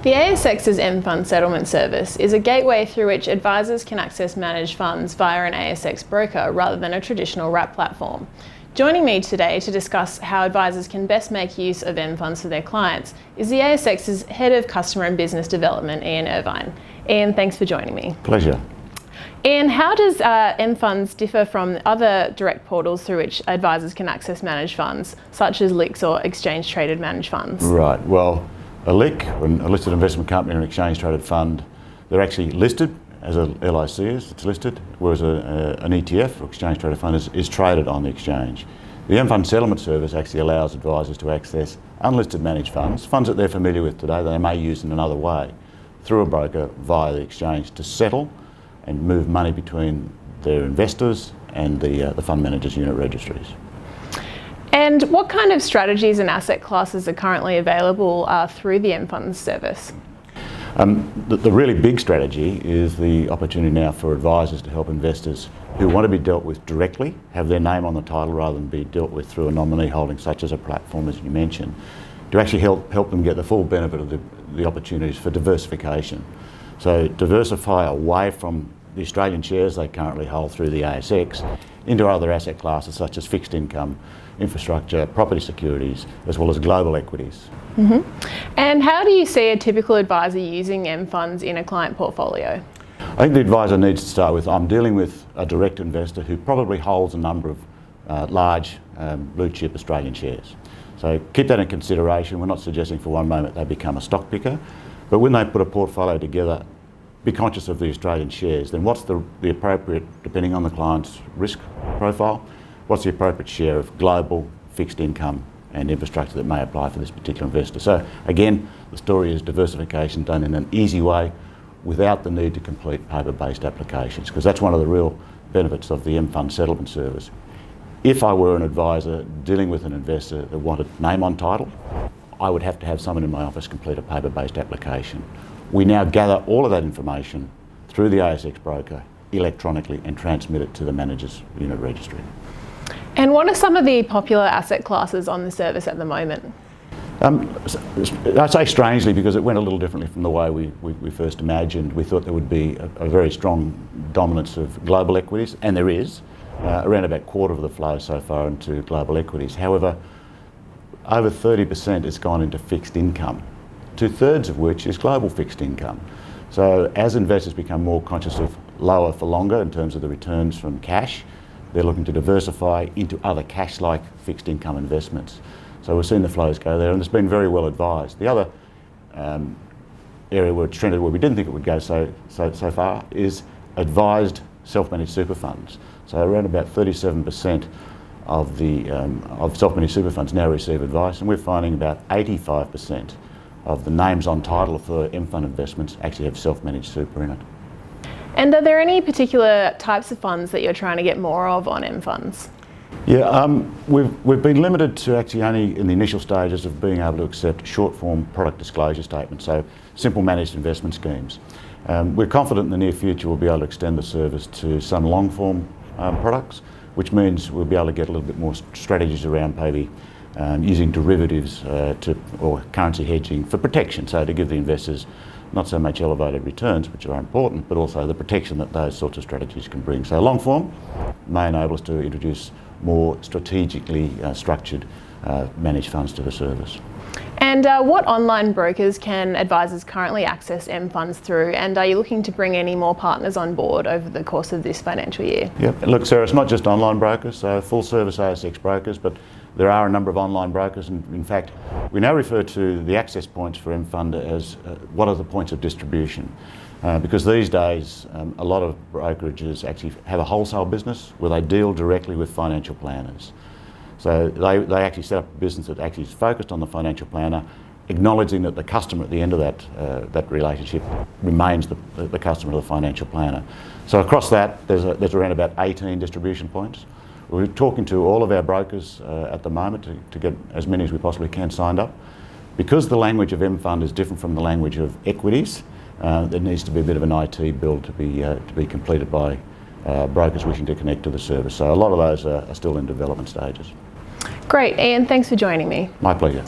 The ASX's M-Fund settlement service is a gateway through which advisors can access managed funds via an ASX broker rather than a traditional wrap platform. Joining me today to discuss how advisors can best make use of M-Funds for their clients is the ASX's Head of Customer and Business Development, Ian Irvine. Ian, thanks for joining me. Pleasure. Ian, how does M-Funds differ from other direct portals through which advisors can access managed funds, such as LICs or exchange-traded managed funds? Right, well, a LIC, a listed investment company or an exchange-traded fund, they're actually listed as a LIC, it's listed, whereas an ETF or exchange-traded fund is traded on the exchange. The M-Fund settlement service actually allows advisors to access unlisted managed funds, funds that they're familiar with today that they may use in another way, through a broker via the exchange to settle and move money between their investors and the fund managers' unit registries. And what kind of strategies and asset classes are currently available through the M-Funds service? The really big strategy is the opportunity now for advisors to help investors who want to be dealt with directly, have their name on the title rather than be dealt with through a nominee holding such as a platform, as you mentioned, to actually help them get the full benefit of the opportunities for diversification. So diversify away from the Australian shares they currently hold through the ASX into other asset classes such as fixed income, infrastructure, property securities, as well as global equities. Mm-hmm. And how do you see a typical advisor using M-Funds in a client portfolio? I think the advisor needs to start with, I'm dealing with a direct investor who probably holds a number of large blue chip Australian shares. So keep that in consideration. We're not suggesting for one moment they become a stock picker, but when they put a portfolio together, be conscious of the Australian shares. Then what's the appropriate, depending on the client's risk profile, what's the appropriate share of global fixed income and infrastructure that may apply for this particular investor. So again, the story is diversification done in an easy way without the need to complete paper-based applications, because that's one of the real benefits of the M-Fund settlement service. If I were an advisor dealing with an investor that wanted name on title, I would have to have someone in my office complete a paper-based application. We now gather all of that information through the ASX broker electronically and transmit it to the manager's unit registry. And what are some of the popular asset classes on the service at the moment? I say strangely because it went a little differently from the way we first imagined. We thought there would be a very strong dominance of global equities, and there is, around about a quarter of the flow so far into global equities. However, over 30% has gone into fixed income, 2/3 of which is global fixed income. So as investors become more conscious of lower for longer in terms of the returns from cash, they're looking to diversify into other cash-like fixed income investments. So we've seen the flows go there, and it's been very well advised. The other area where it's trended, where we didn't think it would go so far, is advised self-managed super funds. So around about 37% of self-managed super funds now receive advice, and we're finding about 85% of the names on title for M-Fund investments actually have self-managed super in it. And are there any particular types of funds that you're trying to get more of on M-Funds? Yeah, we've been limited to actually only in the initial stages of being able to accept short-form product disclosure statements, so simple managed investment schemes. We're confident in the near future we'll be able to extend the service to some long-form products, which means we'll be able to get a little bit more strategies around maybe using derivatives or currency hedging for protection, so to give the investors not so much elevated returns, which are important, but also the protection that those sorts of strategies can bring. So long form may enable us to introduce more strategically structured managed funds to the service. And what online brokers can advisors currently access M-Funds through, and are you looking to bring any more partners on board over the course of this financial year? Yep. Look, Sarah, it's not just online brokers, so full service ASX brokers, but there are a number of online brokers, and in fact, we now refer to the access points for M-Fund as what are the points of distribution. Because these days, a lot of brokerages actually have a wholesale business where they deal directly with financial planners. So they actually set up a business that actually is focused on the financial planner, acknowledging that the customer at the end of that relationship remains the customer of the financial planner. So across that, there's around about 18 distribution points. We're talking to all of our brokers at the moment to get as many as we possibly can signed up. Because the language of M-Fund is different from the language of equities, there needs to be a bit of an IT build to be completed by brokers wishing to connect to the service. So a lot of those are still in development stages. Great, Ian, thanks for joining me. My pleasure.